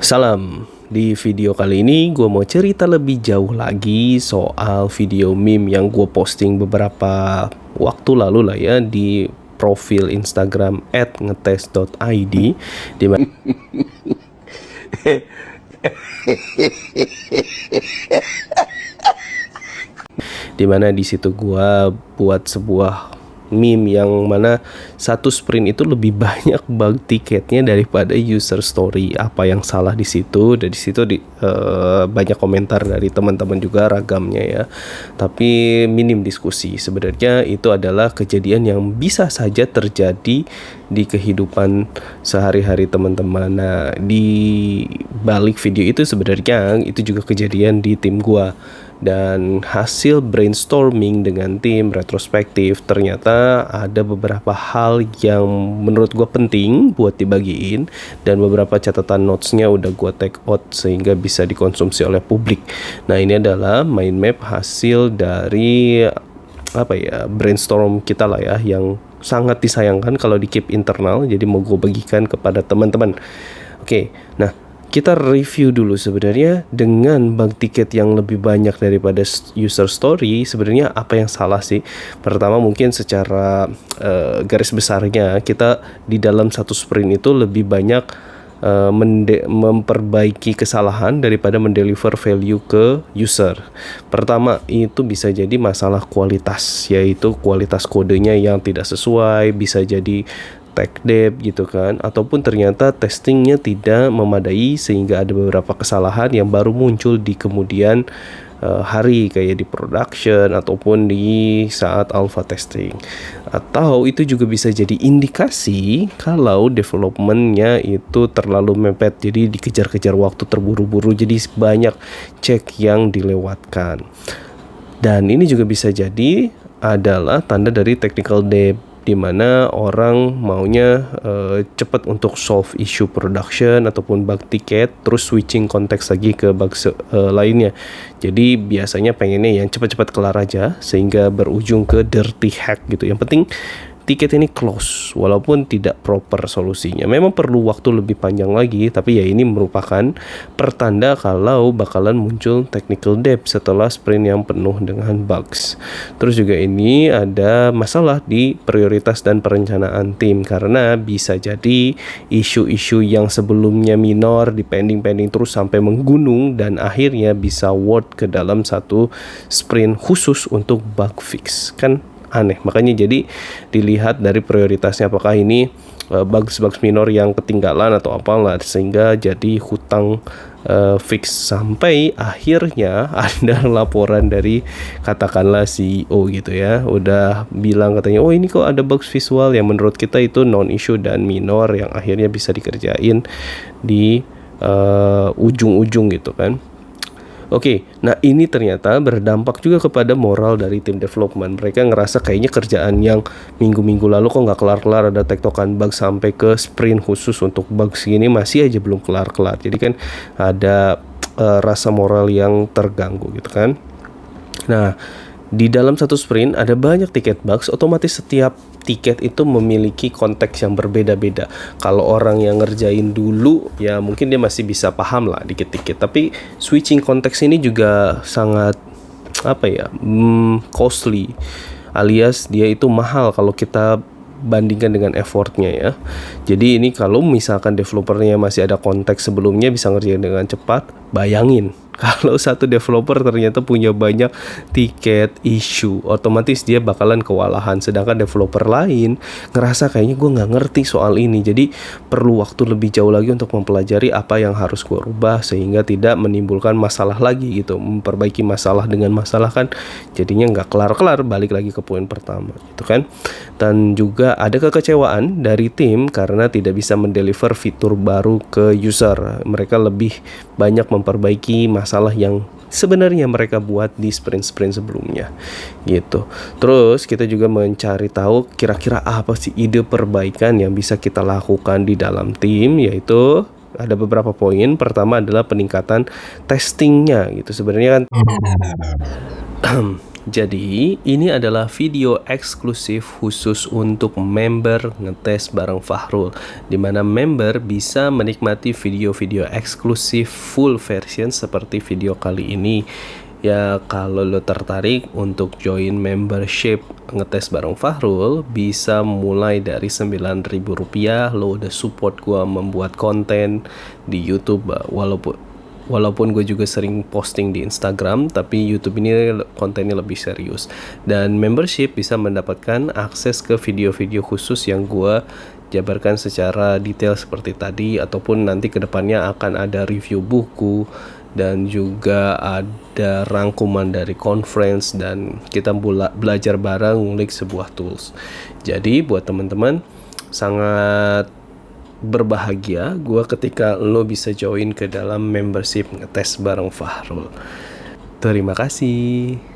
Salam, di video kali ini gue mau cerita lebih jauh lagi soal video meme yang gue posting beberapa waktu lalu lah ya di profil Instagram @ngetes.id di mana di situ gue buat sebuah meme yang mana satu sprint itu lebih banyak bug tiketnya daripada user story. Apa yang salah di situ? Dan di situ banyak komentar dari teman-teman juga ragamnya ya. Tapi minim diskusi. Sebenarnya itu adalah kejadian yang bisa saja terjadi di kehidupan sehari-hari teman-teman. Nah, di balik video itu sebenarnya itu juga kejadian di tim gua. Dan hasil brainstorming dengan tim retrospektif ternyata ada beberapa hal yang menurut gue penting buat dibagiin, dan beberapa catatan notesnya udah gue take out sehingga bisa dikonsumsi oleh publik. Nah, ini adalah mind map hasil dari brainstorm kita lah ya, yang sangat disayangkan kalau di keep internal, jadi mau gue bagikan kepada teman-teman. Oke, nah kita review dulu sebenarnya dengan bug tiket yang lebih banyak daripada user story. Sebenarnya apa yang salah sih? Pertama mungkin secara garis besarnya kita di dalam satu sprint itu lebih banyak memperbaiki kesalahan daripada mendeliver value ke user. Pertama itu bisa jadi masalah kualitas, yaitu kualitas kodenya yang tidak sesuai, bisa jadi tech debt gitu kan, ataupun ternyata testingnya tidak memadai sehingga ada beberapa kesalahan yang baru muncul di kemudian hari, kayak di production ataupun di saat alpha testing. Atau itu juga bisa jadi indikasi kalau developmentnya itu terlalu mepet, jadi dikejar-kejar waktu, terburu-buru, jadi banyak cek yang dilewatkan. Dan ini juga bisa jadi adalah tanda dari technical debt, di mana orang maunya cepat untuk solve issue production ataupun bug ticket, terus switching konteks lagi ke bug lainnya. Jadi biasanya pengennya yang cepat-cepat kelar aja sehingga berujung ke dirty hack gitu. Yang penting tiket ini close, walaupun tidak proper solusinya. Memang perlu waktu lebih panjang lagi, tapi ya ini merupakan pertanda kalau bakalan muncul technical debt setelah sprint yang penuh dengan bugs. Terus juga ini ada masalah di prioritas dan perencanaan tim, karena bisa jadi isu-isu yang sebelumnya minor di pending terus sampai menggunung dan akhirnya bisa worth ke dalam satu sprint khusus untuk bug fix. Kan aneh. Makanya jadi dilihat dari prioritasnya, apakah ini bugs minor yang ketinggalan atau apalah, sehingga jadi hutang fix sampai akhirnya ada laporan dari katakanlah CEO gitu ya, udah bilang katanya, oh ini kok ada bugs visual yang menurut kita itu non issue dan minor yang akhirnya bisa dikerjain di ujung-ujung gitu kan. Oke, nah ini ternyata berdampak juga kepada moral dari tim development. Mereka ngerasa kayaknya kerjaan yang minggu-minggu lalu kok nggak kelar-kelar, ada tektokan bug sampai ke sprint khusus untuk bug segini masih aja belum kelar-kelar. Jadi kan ada rasa moral yang terganggu gitu kan. Nah, di dalam satu sprint ada banyak tiket bugs, otomatis setiap tiket itu memiliki konteks yang berbeda-beda. Kalau orang yang ngerjain dulu ya mungkin dia masih bisa paham lah dikit-dikit, tapi switching konteks ini juga sangat costly, alias dia itu mahal kalau kita bandingkan dengan effortnya ya. Jadi ini kalau misalkan developernya masih ada konteks sebelumnya bisa ngerjain dengan cepat, bayangin kalau satu developer ternyata punya banyak tiket issue, otomatis dia bakalan kewalahan. Sedangkan developer lain ngerasa kayaknya gue nggak ngerti soal ini, jadi perlu waktu lebih jauh lagi untuk mempelajari apa yang harus gue rubah sehingga tidak menimbulkan masalah lagi gitu. Memperbaiki masalah dengan masalah kan jadinya nggak kelar-kelar, balik lagi ke poin pertama gitu kan. Dan juga ada kekecewaan dari tim karena tidak bisa mendeliver fitur baru ke user. Mereka lebih banyak memperbaiki masalah yang sebenarnya mereka buat di sprint sebelumnya gitu. Terus kita juga mencari tahu kira-kira apa sih ide perbaikan yang bisa kita lakukan di dalam tim, yaitu ada beberapa poin. Pertama adalah peningkatan testingnya gitu. Sebenarnya kan Jadi, ini adalah video eksklusif khusus untuk member ngetes bareng Fahrul, di mana member bisa menikmati video-video eksklusif full version seperti video kali ini. Ya, kalau lo tertarik untuk join membership ngetes bareng Fahrul, bisa mulai dari Rp9.000. Lo udah support gua membuat konten di YouTube, walaupun gue juga sering posting di Instagram, tapi YouTube ini kontennya lebih serius. Dan membership bisa mendapatkan akses ke video-video khusus yang gue jabarkan secara detail seperti tadi, ataupun nanti kedepannya akan ada review buku dan juga ada rangkuman dari conference, dan kita belajar bareng ngulik sebuah tools. Jadi buat teman-teman, sangat berbahagia gue ketika lo bisa join ke dalam membership ngetes bareng Fahrul. Terima kasih.